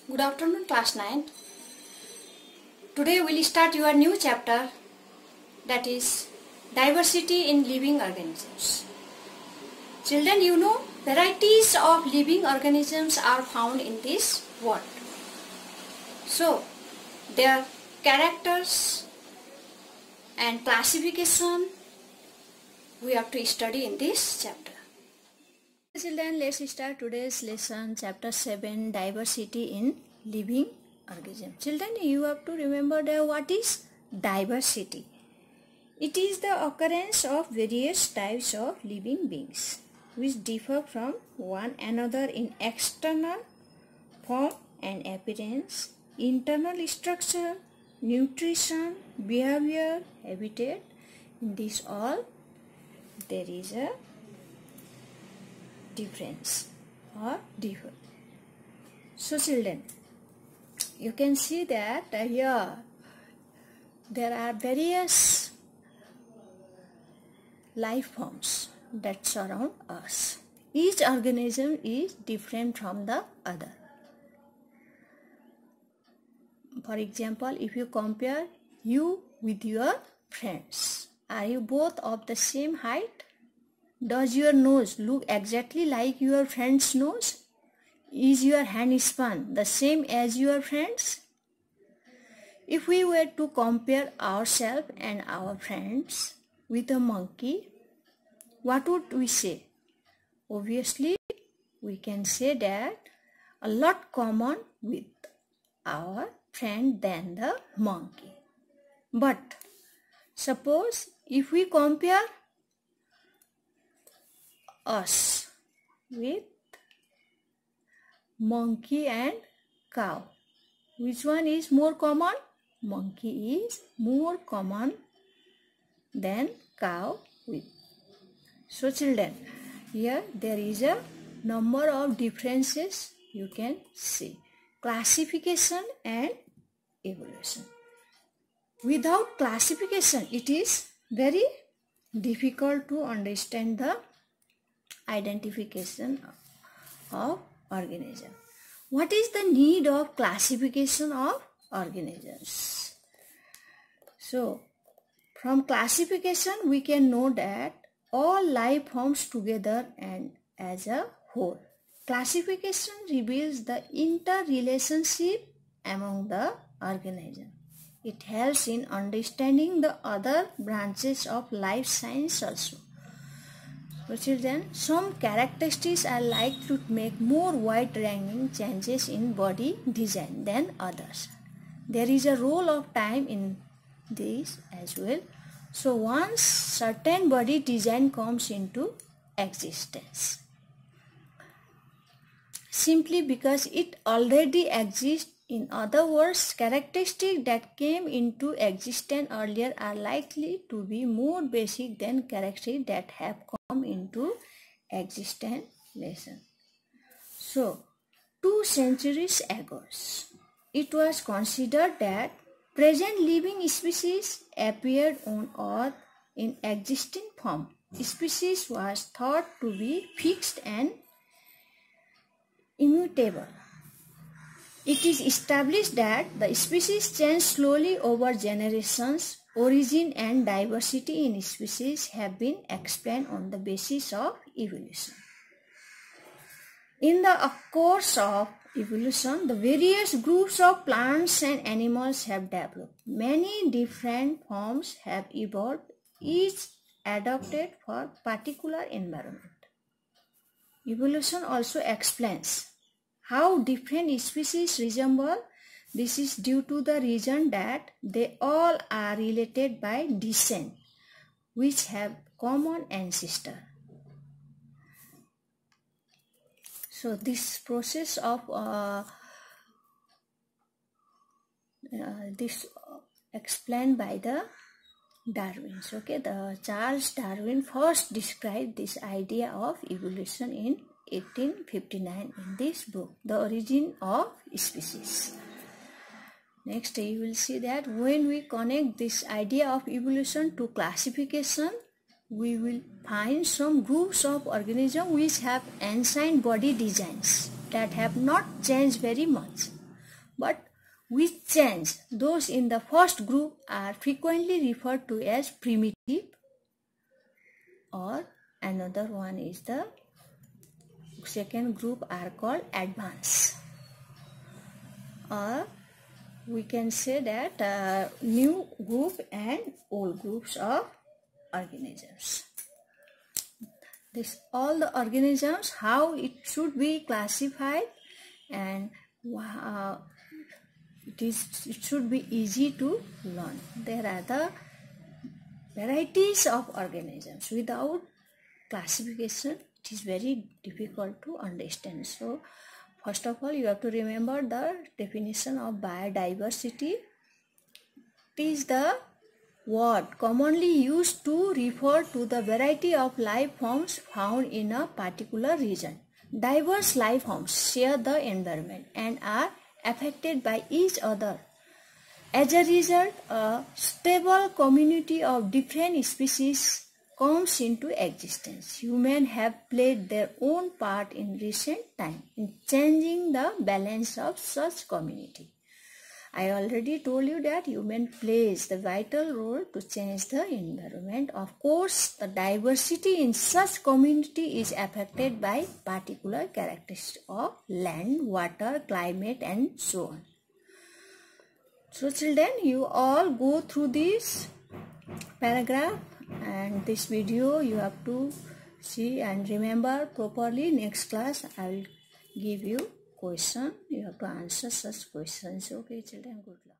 Good afternoon, class 9. Today we'll start your new chapter, that is diversity in living organisms. Children, you know varieties of living organisms are found in this world. So their characters and classification we have to study in this chapter. Children, let's start today's lesson, chapter 7, diversity in living organisms. Children, you have to remember that what is diversity. It is the occurrence of various types of living beings which differ from one another in external form and appearance, internal structure, nutrition, behavior, habitat. In this all there is a difference or differ. So children, you can see that here there are various life forms that surround us. Each organism is different from the other. For example, if you compare you with your friends, are you both of the same height? Does your nose look exactly like your friend's nose? Is your hand span the same as your friend's? If we were to compare ourselves and our friends with a monkey, what would we say? Obviously, we can say that a lot common with our friend than the monkey. But suppose if we compare us with monkey and cow, which one is more common? Monkey is more common than cow with. So children, here there is a number of differences you can see. Classification and evolution. Without classification, it is very difficult to understand the identification of organism. What is the need of classification of organisms? So, from classification we can know that all life forms together and as a whole. Classification reveals the interrelationship among the organisms. It helps in understanding the other branches of life science also. So children, some characteristics are likely to make more wide-ranging changes in body design than others. There is a role of time in this as well. So once certain body design comes into existence, simply because it already exists. In other words, characteristics that came into existence earlier are likely to be more basic than characteristics that have come into existence later. So, 2 centuries ago, it was considered that present living species appeared on Earth in existing form. Species was thought to be fixed and immutable. It is established that the species change slowly over generations. Origin and diversity in species have been explained on the basis of evolution. In the course of evolution, the various groups of plants and animals have developed. Many different forms have evolved, each adapted for particular environment. Evolution also explains how different species resemble. This is due to the reason that they all are related by descent, which have common ancestor. So this process of explained by the Darwin. Okay, the Charles Darwin first described this idea of evolution in 1859 in this book, The Origin of Species. Next, you will see that when we connect this idea of evolution to classification, we will find some groups of organisms which have ancient body designs that have not changed very much. but which change. Those in the first group are frequently referred to as primitive, or another one is the second group are called advanced, or we can say that new group and old groups of organisms. This all the organisms, how it should be classified, and it should be easy to learn. There are the varieties of organisms. Without classification, it is very difficult to understand. So first of all, you have to remember the definition of biodiversity. It is the word commonly used to refer to the variety of life forms found in a particular region. Diverse life forms share the environment and are affected by each other. As a result, a stable community of different species comes into existence. Humans have played their own part in recent time in changing the balance of such community. I already told you that human plays the vital role to change the environment. Of course, the diversity in such community is affected by particular characteristics of land, water, climate, and so on. So children, you all go through this paragraph and this video you have to see and remember properly. Next class I will give you question. You have to answer such questions. Okay children, good luck.